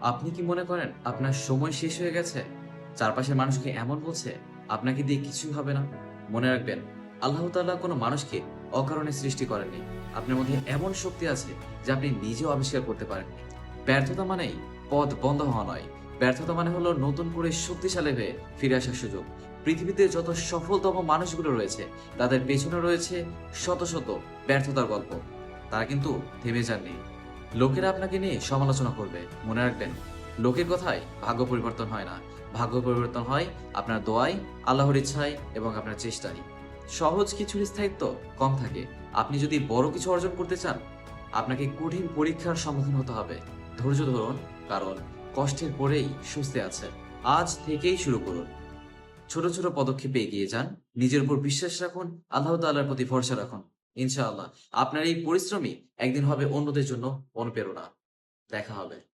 আপনি কি মনে করেন আপনার সময় শেষ হয়ে গেছে? চারপাশের মানুষ কি এমন বলছে? আপনাকে দিয়ে কিছুই হবে না? মনে রাখবেন, আল্লাহ তাআলা কোনো মানুষকে অকারণে সৃষ্টি করেননি। আপনার মধ্যে এমন শক্তি আছে যা আপনি নিজেও আবিষ্কার করতে পারেননি। ব্যর্থতা মানেই পথ বন্ধ হওয়া নয়। ব্যর্থতা মানে হলো নতুন করে শক্তিশালী হয়ে ফিরে আসার সুযোগ। পৃথিবীতে যত সফলতম মানুষগুলো রয়েছে, তাদের পেছনে রয়েছে শত শত ব্যর্থতার গল্প। তারা কিন্তু থেমে যাননি। লোকেরা আপনাকে নিয়ে সমালোচনা করবে, মনে রাখবেন, লোকের কথায় ভাগ্য পরিবর্তন হয় না। ভাগ্য পরিবর্তন হয় আপনার দোয়ায়, আল্লাহর ইচ্ছায় এবং আপনার চেষ্টায়। সহজ কিছুর স্থায়িত্ব কম থাকে। আপনি যদি বড় কিছু অর্জন করতে চান, আপনাকে কঠিন পরীক্ষার সম্মুখীন হতে হবে। ধৈর্য ধরুন, কারণ কষ্টের পরেই স্বস্তি আছে। আজ থেকেই শুরু করুন। ছোট ছোট পদক্ষেপে এগিয়ে যান। নিজের উপর বিশ্বাস রাখুন, আল্লাহ তাআলার প্রতি ভরসা রাখুন। ইনশাআল্লাহ আপনার এই পরিশ্রমই একদিন হবে অন্যদের জন্য অনুপ্রেরণা। দেখা হবে।